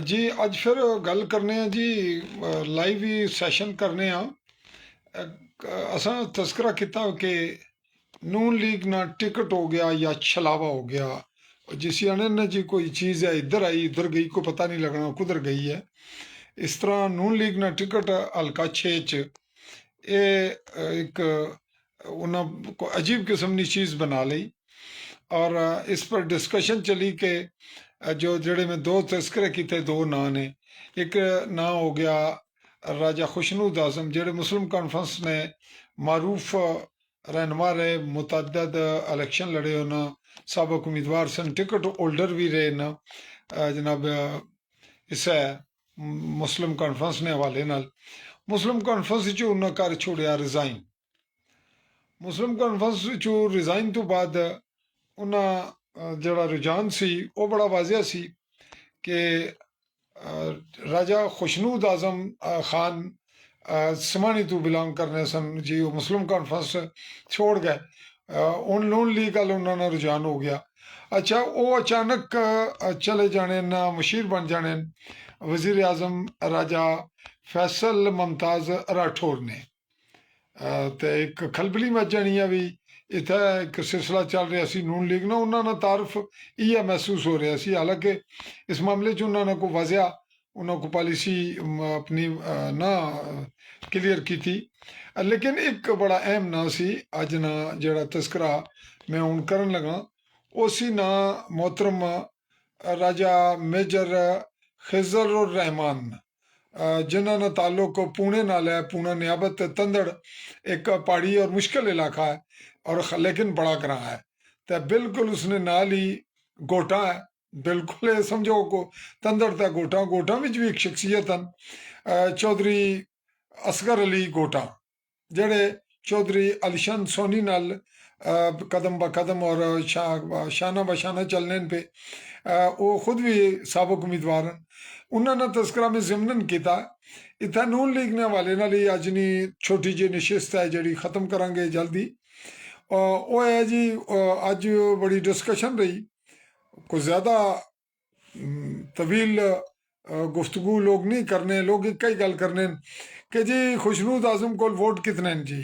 जी अज फिर गल करने जी लाइव ही सैशन करने असां तस्करा किता कि नून लीग ना टिकट हो गया या छलावा हो गया जिस आने ना जी कोई चीज़ है इधर आई इधर गई को पता नहीं लगना कुधर गई है। इस तरह नून लीग ना टिकट हल्का 6 च एक उन्हें को अजीब किस्म की चीज़ बना ली और इस पर डिस्कशन चली कि जो जड़े में दो तस्करे किए दो नां ने। एक नां हो गया राजा खुशनूद आजम जेड़े मुस्लिम कॉन्फ्रेंस ने मारूफ रहनुमा रहे, मुतअद्दद इलेक्शन लड़े उन्हें, सबक उम्मीदवार सन, टिकट होल्डर भी रहे न जनाब इस मुस्लिम कॉन्फ्रेंस ने हवाले नाल। मुस्लिम कॉन्फ्रेंस चो उन्हें कर छोड़िया रिजाइन। मुस्लिम कॉन्फ्रेंस चो रिजाइन तो बाद उन्हें जड़ा रुझान सी वो बड़ा वाजिया सी कि राजा खुशनूद आजम खान समानी तो बिलोंग करने सन जी, वो मुस्लिम कॉन्फ्रेंस छोड़ गए। उन नून लीग वाल उन्होंने रुझान हो गया। अच्छा वो अचानक चले जाने ना मुशीर बन जाने वजीर आजम राजा फैसल मुमताज राठौर ने। तो एक खलबली मच जानी है भी इतना एक सिलसिला चल रहा सी नून लीग ना उन्होंने तारफ इया महसूस हो रहा सी। हालांकि इस मामले च उन्होंने को वजह उन्होंने को पॉलिसी अपनी ना क्लियर की थी। लेकिन एक बड़ा अहम ना सी अज ना जड़ा तस्करा मैं हूँ करन लगा उसी ना मोहतरम राजा मेजर खिजर रहमान जिन्होंने ताल्लुक पुणे नाल है। पुणे नियाबत तंदड़ एक पहाड़ी और मुश्किल इलाका है और लेकिन बड़ा ग्रां है। तो बिल्कुल उसने नाल ही गोटा है, बिल्कुल ये समझो को तंदड़ का गोटा। गोटा में भी एक शख्सियत हैं चौधरी असगर अली गोटा जेड़े चौधरी अलीशान सोनी नाल कदम ब कदम और शाना बशाना चलने पे वो खुद भी सबक उम्मीदवार हैं। उन्होंने तस्करा में जिमनन किया इतना नून लीग ने हवाले नाल ही अज नी छोटी जी नशिस्त है जी खत्म करांगे जल्दी। वो है जी अज बड़ी डिस्कशन रही, कुछ ज़्यादा तवील गुफ्तगू लोग नहीं करने, लोग एक ही गल करने कि जी खुशनूद आजम को वोट कितने हैं जी।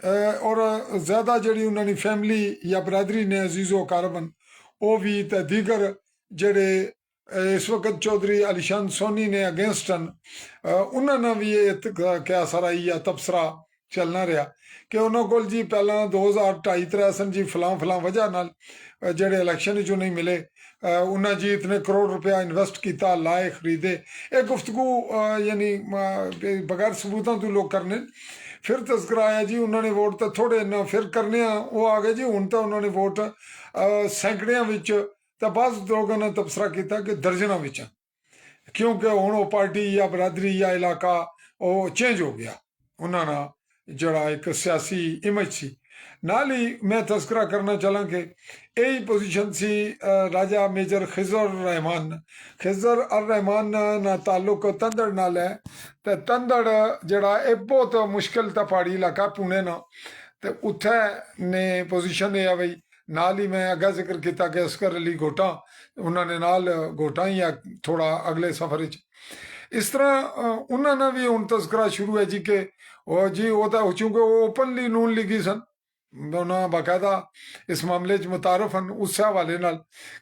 और ज़्यादा जड़ी उन्होंने फैमिली या बरादरी ने अजीज़ो कारबन वो भी तो दीगर जड़े इस वक्त चौधरी अलीशान सोनी ने अगेंस्ट हैं उन्होंने भी ये क्या सारा या तबसरा चलना रहा कि उन्होंने को जी पहला 2002-23 सन जी फलां फलां वजह नाल जड़े इलेक्शन जो नहीं मिले उन्हें जी इतने करोड़ रुपया इन्वेस्ट किया लाए खरीदे। एक गुफ्तगू यानी बगैर सबूतों तो लोग करने। फिर तस्करा आया जी उन्होंने वोट तो थोड़े न फिर करने वो आ गए जी हूँ तो उन्होंने वोट सैकड़िया तो बाद लोगों ने तबसरा किया कि दर्जनों विच, क्योंकि हूँ वो पार्टी या बरादरी या इलाका वो चेंज हो गया उन्होंने जड़ा एक सियासी इमेज सी। नाल ही मैं तस्करा करना चला कि यही पोजीशन सी राजा मेजर खिजर रहमान। खिजर अर रहमान ना ताल्लुक तंदड़ नाल है। तो तंदड़ जड़ा एक बहुत मुश्किल था पहाड़ी इलाका पुणे ना, तो उत्थे ने पोजीशन ये बई नाल ही मैं अगर जिक्र किया कि असगर अली गोटा उन्होंने नाल गोटा ही या थोड़ा अगले सफर इस तरह उन्होंने भी हूँ तस्करा शुरू है जी कि वो जी वो तो चूंकि वो ओपनली नून लीगी सन उन्होंने बाकायदा इस मामले च मुतारफ हैं उस हवाले नाल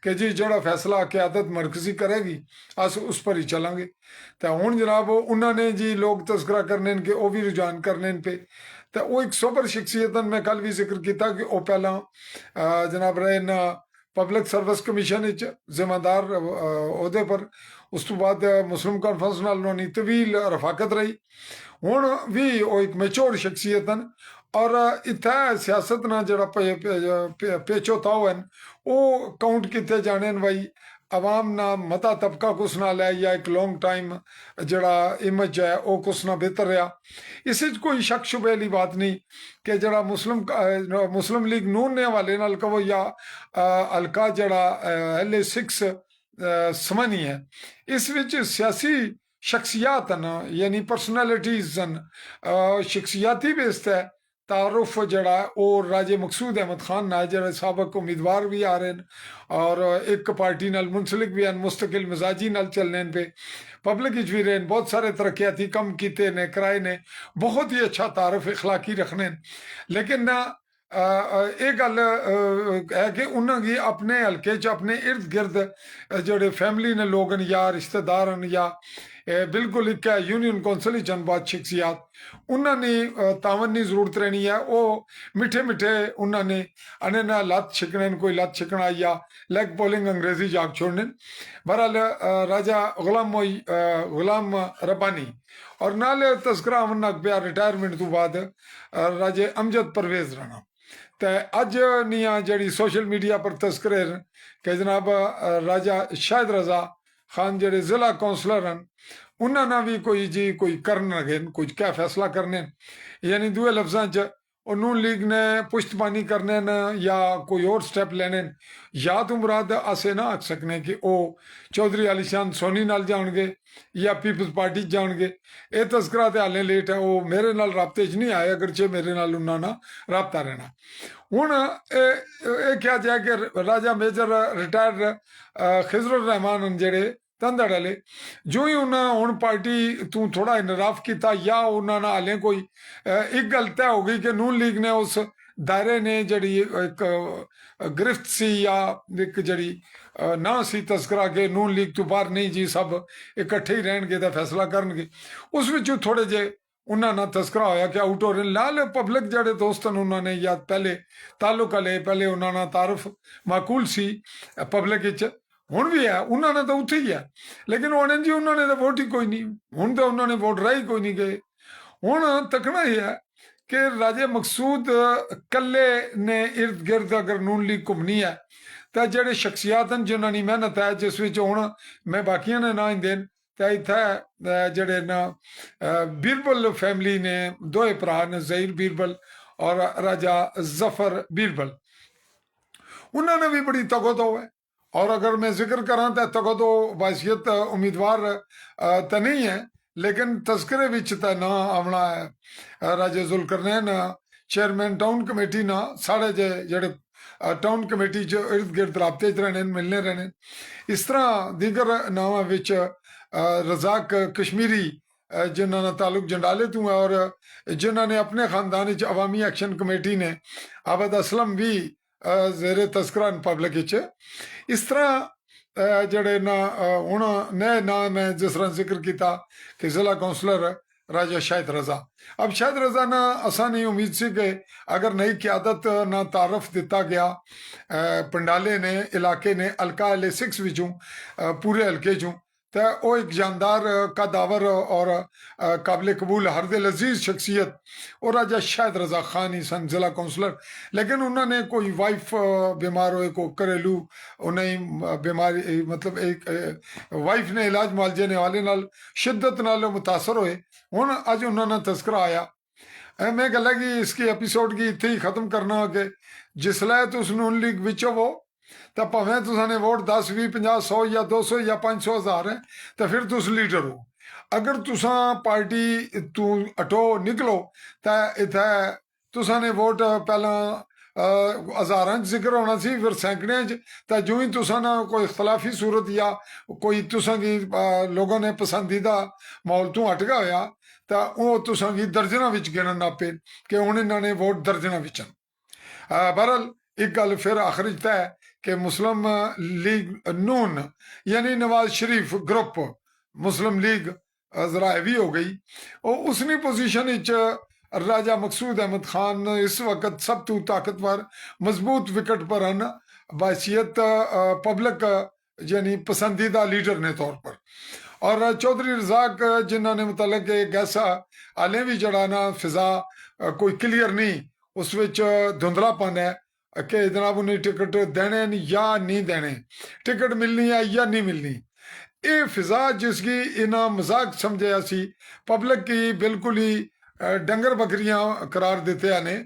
कि जी जड़ा फैसला क्यादत मरकजी करेगी अस उस पर ही चलेंगे। तो हूँ जनाब उन्होंने जी लोग तस्करा करने के वो भी रुझान करने पे तो वो एक सोबर शख्सियत मैं कल भी जिक्र किया कि वह पहला जनाब रहे ना पब्लिक सर्विस कमीशन जिम्मेदार अहदे पर। उस तो बाद मुस्लिम कॉन्फ्रेंस नाल उन्होंने तवील रफाकत रही। हूँ भी वो एक मेच्योर शख्सियत हैं और इतना सियासत ना जरा पेचो ताओ हैं वो काउंट किए जाने भाई अवाम ना मता तबका कुछ ना लै या एक लॉन्ग टाइम जड़ा इमेज है वो कुछ ना बेहतर रहा। इस कोई शक शुबे वाली बात नहीं कि जड़ा मुस्लिम लीग नून ने हवाले नाल कहो या हल्का जड़ा LA6 समनी है इस विच सियासी शख्सियात हैं यानी परसनैलिटीज हैं शख्सियाती बेस है तारुफ जड़ा वो राजे मकसूद अहमद खान ना जड़े सबक उम्मीदवार भी आ रहे हैं और एक पार्टी नाल मुंसलिक भी हैं, मुस्तकिल मिजाजी नाल चलने पे पब्लिक भी रहे, बहुत सारे तरक्याती कम किते ने कराए ने, बहुत ही अच्छा तारुफ इखलाकी रखने। लेकिन ना ਇਹ ਗੱਲ है कि उन्होंने अपने हल्के च अपने इर्द गिर्द जोड़े फैमिली ने लोग न या रिश्तेदार न या बिल्कुल एक यूनियन कौंसल ही चंद शख्सियात उन्होंने तावन की जरूरत रहनी है। वो मिठे मिठे उन्होंने अने ना लत्त छिकने कोई लत्त छिकना या लेग पोलिंग अंग्रेजी जाग छोड़ने। बहरहाल राजा गुलाम रब्बानी और नाले तस्करा अमन अकबिया रिटायरमेंट तो बाद राजे अमजद परवेज राणा तो अज निया जड़ी सोशल मीडिया पर तस्करे कि जनाब राजा शाहिद रजा खान जड़े जिला कौंसलर हैं उन्होंने भी कोई जी कोई करन लगे कोई क्या फैसला करने, यानी दूए लफ्जा च नून लीग ने पुश्तबानी करने न या कोई और स्टैप लेने या तो मुराद असें ना आख सकने कि वो चौधरी आलीशान सोनी नाल जाणगे या पीपल्स पार्टी जाणगे। ये तस्करा तो हाले लेट है, वो मेरे नाल राबते च नहीं आए, अगरचे मेरे नाल उन्होंने राबता रहना। हुण ये क्या जाए कि राजा मेजर रिटायर्ड खिजरुर रहमान जेड़े तंदड़ वाले जो ही उन्हें हूँ पार्टी तू थोड़ा इनराफ किया या उन्होंने हाले कोई एक गल तय हो गई कि नून लीग ने उस दायरे ने जड़ी एक गिरफ्त सी या एक जड़ी ना सी तस्करा के नून लीग तो बाहर नहीं जी सब इकट्ठे ही रहनगे तो फैसला करनगे, उस विचों थोड़े जे उन्होंने तस्करा होया कि आउट हो रहे लाल पब्लिक जड़े दोस्त उन्होंने या पहले ताल्लुक ले पहले उन्होंने तारुफ माकूल सी पब्लिक हुण भी है, उन्होंने तो उत्थे ही है, लेकिन होने जी उन्होंने तो वोट ही कोई नहीं, हुण तो उन्होंने वोट राही कोई नहीं गए। हुण तकना ही है कि राजे मकसूद कल्ले ने इर्द गिर्द अगर नून लीग घूमनी है तो जेडे शख्सियात हैं जिन्होंने मेहनत है जिस विच हुण मैं बाकियां ने ना ही देन तो इत्थे जेडे ना बीरबल फैमिली ने दोए भरा ने ज़हीर बीरबल और राजा जफर बीरबल उन्होंने भी बड़ी तगोदो है। और अगर मैं जिक्र करा तो तगोदो बासियत उम्मीदवार तो नहीं है, लेकिन तस्करे विच तो ना आना है राजे जुलकरनैन चेयरमैन टाउन कमेटी ना साढ़े जेडे टाउन कमेटी च इर्द गिर्द राबते च रहने मिलने रहने। इस तरह दीगर नावां विच रजाक कश्मीरी जिन्होंने ताल्लुक जंडाले तो है और जिन्होंने अपने खानदान अवामी एक्शन कमेटी ने आबद असलम भी जेरे तस्करा पब्लिक इस तरह जड़े ना हूँ नए ना मैं जिस तरह जिक्र किया कि जिला कौंसलर राजा शाहिद रजा। अब शाहिद रजा ना असा नहीं उम्मीद सी कि अगर नई क्यादत ना तारफ दिता गया पंडाले ने इलाके ने हल्का LA6 विचों पूरे हल्के चों तो वो एक जानदार कदावर और काबिल कबूल हरदिल अजीज शख्सियत और राजा शाहिद रजा खान ही सन जिला कौंसलर। लेकिन उन्होंने कोई वाइफ बीमार होए को घरेलू उन्हें बीमारी मतलब एक वाइफ ने इलाज मुआलजे ने वाले नाल शिद्दत नाल मुतासर होए। हुण अज उन्होंने तस्करा आया मैं गल कि इसकी एपीसोड की इत्थे ही खत्म करना कि जिसलै तुस नून लीग विच होवो तो भावें तुसाने वोट 10 20 50 100 या 200 या 500 हज़ार है तो फिर तुस लीडर हो। अगर तुसा पार्टी तू हटो निकलो तो इत्थे तुसाने वोट पहला हज़ारां जिक्र होना सी फिर सैकड़ियां तो जो ही तुसा ना कोई इख्तलाफी सूरत या कोई तुसा की लोगों ने पसंदीदा माहौल तू हट गया होया तो वो तुसा की दर्जनां विच गिनन आपे कि हुण इन्होंने वोट दर्जनां विच। बहरहाल एक गल फिर आखिर तय कि मुस्लिम लीग नून यानी नवाज शरीफ ग्रुप मुस्लिम लीग जरा हैवी हो गई और उसनी पोजीशन राजा मकसूद अहमद खान इस वक्त सब तो ताकतवर मजबूत विकेट पर हैं बासियत पब्लिक यानी पसंदीदा लीडर ने तौर पर। और चौधरी रजाक जिन्होंने मतलब एक ऐसा हाले भी जड़ा ना फिजा कोई क्लियर नहीं उस विच धुंधलापन है कि जनाब उन्हें टिकट देने या नहीं देने, टिकट मिलनी है या नहीं मिलनी। ये फिजा जिसकी इन्हें मजाक समझा सी पब्लिक की बिल्कुल ही ਡੰਗਰ ਬੱਕਰੀਆਂ ਕਰਾਰ ਦਿੱਤੇ ਨੇ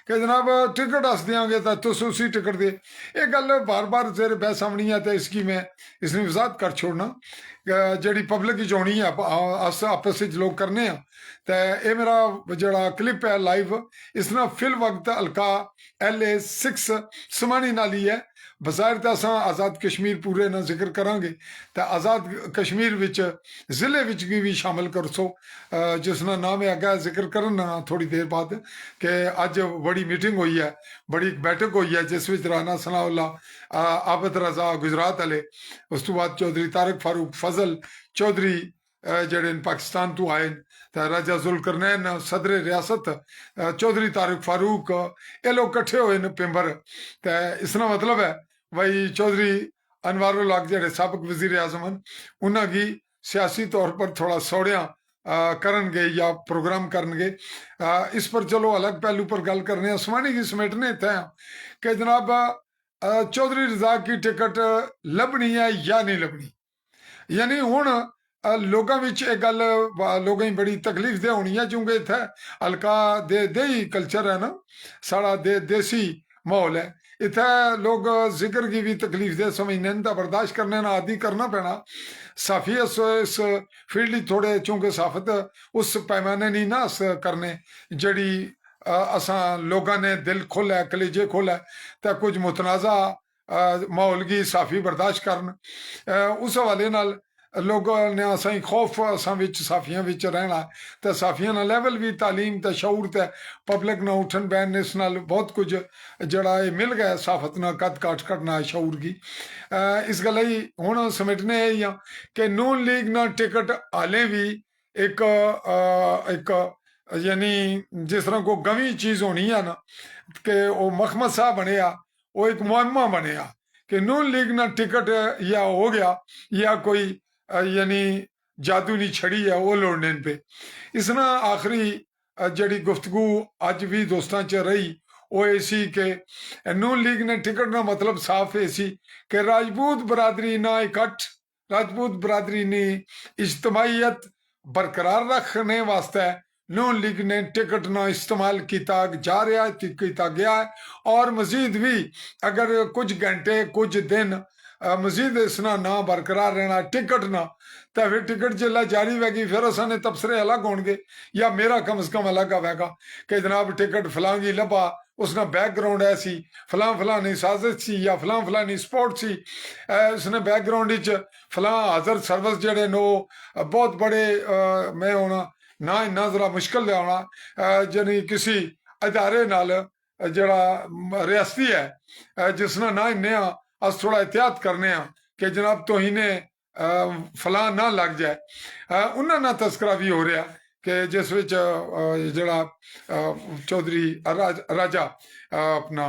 ਕਿ ਜਨਾਬ ਟਿਕਟ ਅਸ ਦਿਆਂਗੇ ਤਾਂ ਤੁਸੀਂ ਉਸੇ ਟਿਕਟ ਦੇ। ਇਹ ਗੱਲ ਬਾਰ-ਬਾਰ ਤੇਰੇ ਬਹਿਸ ਆਉਣੀ ਹੈ, ਤੇ ਇਸकी मैं इसमें वजाहत कर छोड़ना ਜਿਹੜੀ ਪਬਲਿਕ ਚ ਹੋਣੀ ਆ ਅਸ ਆਪਸ ਵਿੱਚ ਲੋਕ ਕਰਨੇ ਆ। ਤੇ ਇਹ ਮੇਰਾ ਜਿਹੜਾ ਕਲਿੱਪ ਹੈ ਲਾਈਵ, ਇਸ ਨਾਲ ਫਿਲ ਵਕਤ ਹਲਕਾ LA6 ਸਮਾਣੀ ਨਾਲ ਹੀ ਹੈ। ਬਜ਼ਾਹਿਰ ਤਾਂ ਅਸਾਂ ਆਜ਼ਾਦ ਕਸ਼ਮੀਰ ਪੂਰੇ ਨਾਲ ਜ਼ਿਕਰ ਕਰਾਂਗੇ, ਤਾਂ ਆਜ਼ਾਦ ਕਸ਼ਮੀਰ ਵਿੱਚ ਜ਼ਿਲ੍ਹੇ ਵਿੱਚ ਵੀ ਸ਼ਾਮਿਲ ਕਰ ਸੋ, ਜਿਸ ਦਾ ਨਾਮ ਹੈ ਅੱਗਾ ਜ਼ਿਕਰ ਕਰਨ ਥੋੜੀ ਦੇਰ ਬਾਅਦ ਕਿ ਅੱਜ ਬੜੀ ਮੀਟਿੰਗ ਹੋਈ ਹੈ, ਬੜੀ ਬੈਠਕ ਹੋਈ ਹੈ, ਜਿਸ ਵਿੱਚ ਰਾਣਾ ਸਨਾਉल्ला ਆਬਦ ਰਜ਼ਾ ਗੁਜਰਾਤ ਵਾਲੇ, ਉਸ ਤੋਂ ਬਾਅਦ ਚੌਧਰੀ ਤਾਰਿਕ ਫਾਰੂਕ ਫਜ਼ਲ ਚੌਧਰੀ ਜਿਹੜੇ ਪਾਕਿਸਤਾਨ ਤੋਂ ਆਏ, ਤਾਂ ਰਾਜਾ ਜ਼ੁਲਕਰਨੈਨ ਸਦਰ ਰਿਆਸਤ ਚੌਧਰੀ ਤਾਰਿਕ ਫਾਰੂਕ, ਇਹ ਲੋਕ ਇਕੱਠੇ ਹੋਏ ਨੇ ਪਿੰਬਰ। ਤੇ ਇਸ ਦਾ ਮਤਲਬ ਹੈ भाई चौधरी अनवारुल हक ਜਿਹੜੇ ਸਾਬਕ ਵਜ਼ੀਰ ਆਜ਼ਮ ਹਨ, ਉਹਨਾਂ की सियासी तौर पर थोड़ा सौड़ियाँ करनगे या प्रोग्राम करनगे। इस पर चलो अलग पहलू पर गल करने असमानी की समेटने इतना कि जनाब चौधरी रज़ाक की टिकट लभनी है या नहीं लभनी। यानी हुण लोगों में एक गल लोगों बड़ी तकलीफ दे होनी है, क्योंकि इत्थे हल्का देही कल्चर है ना, साड़ा देसी माहौल है, इत्थे लोग जिक्र की भी तकलीफ दे समझने तो बर्दाश्त करने ना आदि करना पैना। साफी इस फील्ड थोड़े चूंकि साफत उस पैमाने नहीं ना अस करने जड़ी असां लोगों ने दिल खोला कलेजे खोला, तो कुछ मुतनाज़ा माहौल की साफी बर्दाश्त करन। उस हवाले नाल लोगों ने असाई खौफ असां विच साफियां विच रहना, तो साफियां ना लैवल भी तालीम तो शऊर तो पब्लिक ना उठन बैन, इस नाल बहुत कुछ जड़ा मिल गया साफत ना कद काट करना शऊर की। इस गल ही हुण समेटने ही कि नून लीग ना टिकट हाले भी एक एक यानी जिस तरह को गवी चीज़ होनी है ना कि वो मखमसा बनया, वो एक मुआमा बनया कि नून लीग ना टिकट या हो गया या कोई यानी जादू नहीं छड़ी है वो लोड़ने पे। इस ना आखिरी जड़ी गुफ्तगू अज भी दोस्तों च रही वो ऐसी कि नून लीग ने टिकट ना मतलब साफ ऐसी कि राजपूत बरादरी ना इकट्ठ, राजपूत बरादरी ने इज्तमाहीयत बरकरार रखने वास्ते नून लीग ने टिकट ना इस्तेमाल किया जा रहा है, किया गया है। और मजीद भी अगर कुछ घंटे कुछ दिन मजीद इसना ना बरकरार रहना टिकट ना, तो फिर टिकट जिला जारी होगी फिर असाने तबसरे अलग होंगे या मेरा कम से कम अलग आवेगा कि जनाब टिकट फलां की लभा, उसने बैकग्राउंड ऐसी फलां फलानी साजिश सी या फलां फलानी स्पोर्ट सी, उसने बैकग्राउंड फलां हाजर सर्विस जड़े नो बहुत बड़े मैं होना ना इन्ना जरा मुश्किल लिया यानी किसी अदारे नाल जड़ा रियासती है जिसने ना इन्ने अस थोड़ा एहतियात करने कि जनाब तोहीने फलां ना लग जाए। उन्होंने ना तस्करा भी हो रहा कि जिस विच जड़ा चौधरी राजा अपना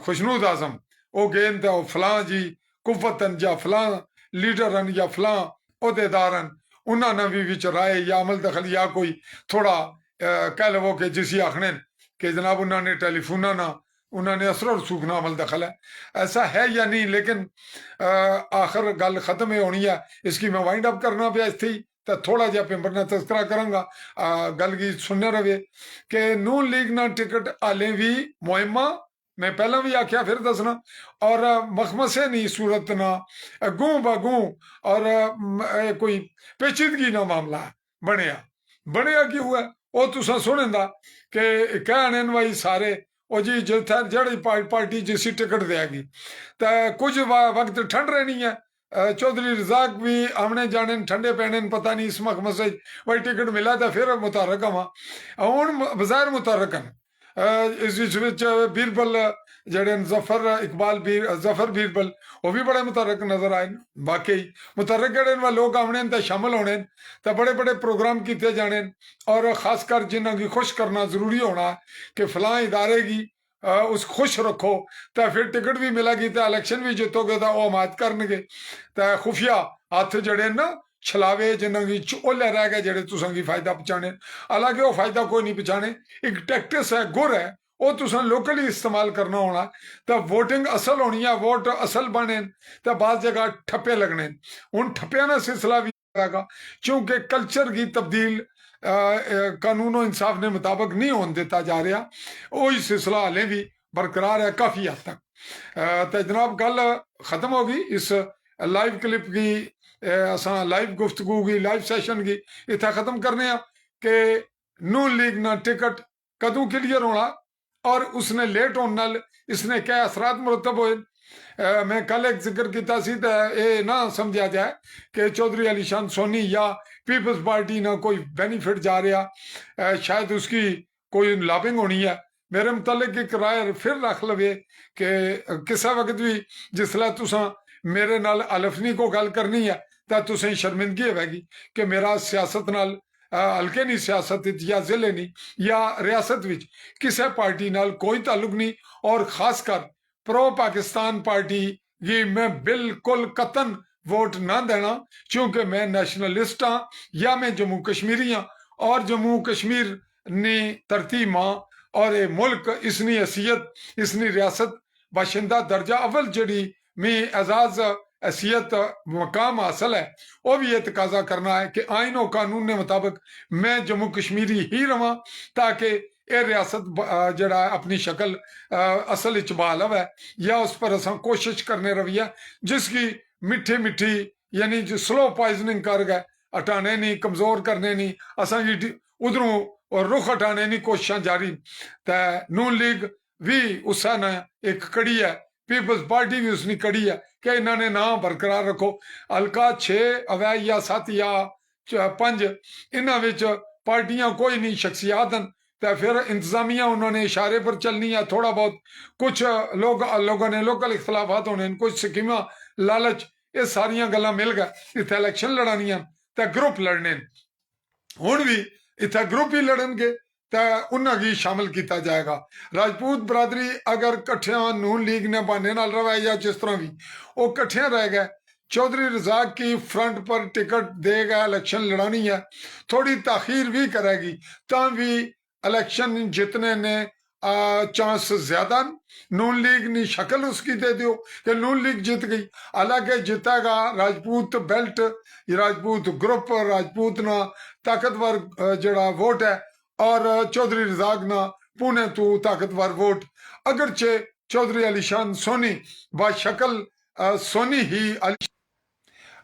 खुशनूद आजम वो गए तो फलां जी कुफतन या फलां लीडरन या फलां अहदेदारन, उन्होंने भी विच राय या अमल दखल या कोई थोड़ा कह लवो कि जिसी आखने कि जनाब उन्होंने टेलीफोना ना उन्होंने असर रसूख ना अमल दखल है, ऐसा है या नहीं। लेकिन आखिर गल खत्म ही होनी है, इसकी मैं वाइंड अप करना पे थी तो थोड़ा जहा पिंबर ना तस्करा करांगा गल की सुनने रहे कि नून लीग ना टिकट हाले भी मुहिमा मैं पहला भी आख्या फिर दसना और मखमसे नहीं सूरत ना गूं बगूं और कोई पेचीदगी ना मामला बनया की हुआ वो तुसा सुनेंदा कि कहने भाई सारे ਉਹ जी जिथे जड़ी पार्टी जिसी टिकट देगी तो कुछ वक्त ठंड रहनी है। चौधरी रज़ाक भी आमने जाने ठंडे पैने पता नहीं इस मखमसे भाई टिकट मिला तो फिर मुतारक हवा हूँ बज़ाहिर मुतारक हैं। इस बीरबल जड़े जफर बीरबल वो भी बड़े मुतारक नजर आए। बाकी मुतारक जड़े लोग आने तो शामिल होने तो बड़े बड़े प्रोग्राम किए जाने और खासकर जिन्हों की खुश करना जरूरी होना कि फलां इदारे की उस खुश रखो तो फिर टिकट भी मिलेगी तो इलेक्शन भी जितोगे तो वह हमायत करनगे। तो खुफिया हथ जड़े ना छलावे जिन्हों की ओले रह गए जड़े तुसां की फायदा पहुँचाने, हालांकि वह फायदा कोई नहीं पहुँचाने, एक टैक्टिस है गुर है वो तुसां लोकली इस्तेमाल करना होना। तो वोटिंग असल होनी है, वोट असल बने तो बाद जगह ठप्पे लगने, उन ठप्पिया का सिलसिला भी आएगा क्योंकि कल्चर की तब्दील ਕਾਨੂੰਨੋ ਇਨਸਾਫ ਦੇ ਮੁਤਾਬਕ ਨਹੀਂ ਹੋਣ ਦਿੱਤਾ ਜਾ ਰਿਹਾ, ਉਹੀ ਸਿਲਸਿਲਾ ਹਾਲੇ ਵੀ बरकरार है काफ़ी हद तक। तो जनाब गल ख़त्म हो गई इस लाइव क्लिप की, असा लाइव गुफ्तगू की, लाइव सैशन की इतना ख़त्म करने कि नून लीग ना टिकट कदों क्लीयर होना और उसने लेट होने नाल इसने क्या असरात मुरतब होए। मैं कल एक जिक्र किया सी तो ये ना समझा जाए कि चौधरी अलीशान सोनी या पीपल्स पार्टी ना कोई बेनीफिट जा रहा, शायद उसकी कोई लॉबिंग होनी है। मेरे मुतालिक एक राय फिर रख लवे कि किसी वक्त भी जिसलै तुसां मेरे नाल अलफनी को गल करनी है तो तुसें शर्मिंदगी होगी कि मेरा सियासत नाल हल्के नहीं, सियासत या जिले नहीं या रियासत विच किसी पार्टी नाल कोई ताल्लुक नहीं। और खासकर प्रो पाकिस्तान पार्टी गी मैं बिल्कुल कतन वोट ना देना, क्योंकि मैं नैशनलिस्ट हाँ या मैं जम्मू कश्मीरी हाँ और जम्मू कश्मीर ने धरती मां और ये मुल्क इसनी हैसियत, इसनी रियासत बाशिंदा दर्जा अव्वल जड़ी में एजाज हैसियत मकाम हासिल है, वह भी ये तकाजा करना है कि आइन और कानून के मुताबिक मैं जम्मू कश्मीरी ही रहा, ताकि ये रियासत जड़ा अपनी शक्ल असल बहाल है या उस पर असा कोशिश करने रवैया जिसकी मिठी मिठी यानी जो स्लो पॉइजनिंग कर गए, हटाने नहीं, कमजोर करने नहीं, असा उधरों और रुख हटाने की कोशिश जारी। तो नून लीग भी उसका ना एक कड़ी है, पीपल्स पार्टी भी उसकी कड़ी है कि इन्होंने ना बरकरार रखो। हल्का 6 अवै या 7 या 5 इन्होंने पार्टियां कोई नहीं, शख्सियात हैं। तो फिर इंतजामिया उन्होंने इशारे पर चलनी है, थोड़ा बहुत कुछ लोगों ने लोकल इख्तलाफात होने, कुछ स्कीमा लालच, ये सारिया गल्लां मिल गए इतने इलैक्शन लड़ानिया तो ग्रुप लड़ने हुण भी इतना ग्रुप ही लड़नगे तो उन्होंने शामिल किया जाएगा। राजपूत बरादरी अगर कट्ठिया नून लीग ने बहाने नाल रवा या जिस तरह भी वो कट्ठिया रह गए, चौधरी रजाक की फ्रंट पर टिकट देगा, इलेक्शन लड़ानी है, थोड़ी ताखीर भी करेगी तो भी इलेक्शन जितने ने चांस ज्यादा। नून लीग ने शक्ल उसकी दे दो कि नून लीग जीत गई, हालांकि जीतेगा राजपूत बेल्ट, राजपूत ग्रुप, राजपूत ना ताकतवर जड़ा वोट है और चौधरी रजाक ना पुणे तो ताकतवर वोट। अगरचे चौधरी अलीशान सोनी बाशकल सोनी ही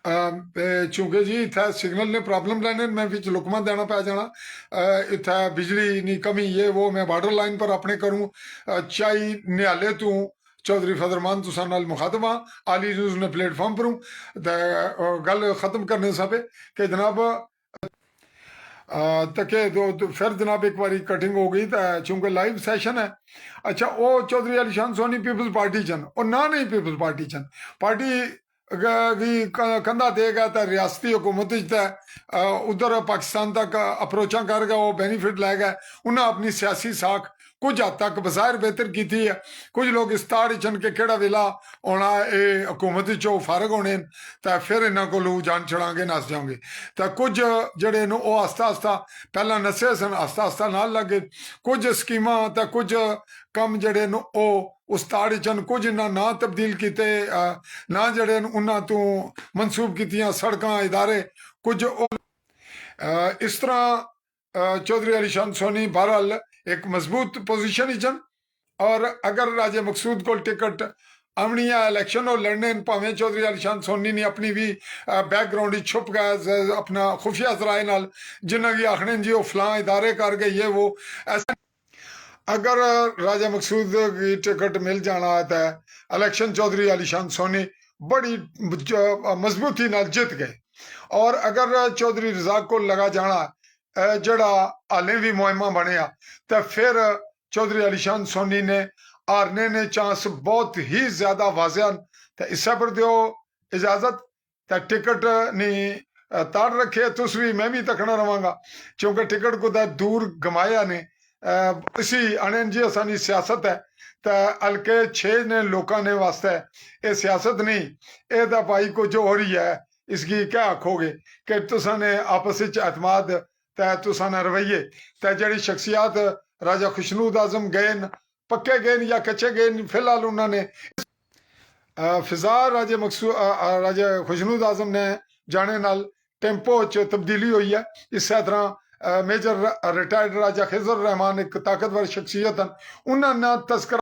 चूंकि जी इतना सिग्नल ने प्रॉब्लम लैने मैं बिच लुकमा देना पै जाना, इतना बिजली नहीं कमी ये वो, मैं बार्डर लाइन पर अपने करूँ चाई न्याले तू चौधरी फजरमान तुसा नाल मुखातब हाँ, आली न्यूज़ ने प्लेटफॉर्म पर हूँ। तो गल खत्म करने से कि जनाब तके तो फिर जनाब एक बारी कटिंग हो गई, तो चूंकि लाइव सैशन है। अच्छा वो चौधरी अलीशान सोनी पीपल्स पार्टी चन और ना नहीं पीपल्स पार्टी चन, पार्टी कंधा देगा तो रियासती हुकूमत उधर पाकिस्तान तक अप्रोचा कर गया, वो बेनीफिट लै गए, उन्हें अपनी सियासी साख कुछ हद तक बज़ाहिर बेहतर की है। कुछ लोग इस ताड़ चन के केड़ा वेला आना ये हुकूमत चो फारग होने तो फिर इन्हों को जान छड़ांगे, नस जाओगे। तो कुछ जड़े आस्ता आस्ता पहला नसे सन, आस्ता आस्ता नाल लग गए, कुछ स्कीमां तो कुछ कम जड़े उस ताड़ चन कुछ इन्हें ना तब्दील किते, ना जड़े उन्होंने तो मनसूब कीतियां सड़कां इदारे कुछ इस तरह। चौधरी अलीशान सोनी बहरहाल एक मजबूत पोजीशन ही चन, और अगर राजे मकसूद को टिकट आमनी है इलेक्शन और लड़ने भावें चौधरी अलीशान सोनी ने अपनी भी बैकग्राउंड छुप गए अपना खुफिया जराए नाल, जिन्हें की आखने जी वो फलां इदारे कर गए ये वो ऐसा। अगर राजा मकसूद की टिकट मिल जाना है तो इलेक्शन चौधरी अलीशान सोनी बड़ी मजबूती नाल जित गए। और अगर चौधरी रजाक को लगा जाना जड़ा हाले भी मुहिमा बनया तो फिर चौधरी अलीशान सोनी ने हारने ने चांस बहुत ही ज्यादा वाजिया। तो इस पर दो इजाजत तो टिकट नहीं ताड़ रखे तुस भी मैं भी तकना रवांगा, क्योंकि टिकट को दूर गमाया ने इसी आने जी असानी सियासत है। तो हल्के 6 ने लोगों ने वास्ते ये सियासत नहीं, ये तो भाई कुछ हो रही है, इसकी क्या आखोगे कि तुसा ने आपस एतमाद तो तुसा ने रवैये तो जड़ी शख्सियात राजा खुशनूद आजम गए पक्के गए या कच्चे गए, फिलहाल उन्होंने फिजा राजे मकसूद राजा खुशनूद आजम ने जाने नाल टेंपो च तब्दीली हुई है। इस तरह ਮੇਜਰ ਰਿਟਾਇਰਡ ਰਾਜਾ ਖਿਜ਼ਰ ਰਹਿਮਾਨ ਇੱਕ ਤਾਕਤਵਰ ਸ਼ਖਸੀਅਤ ਹਨ, ਉਹਨਾਂ ਨਾਲ ਤਜ਼ਕਰਾ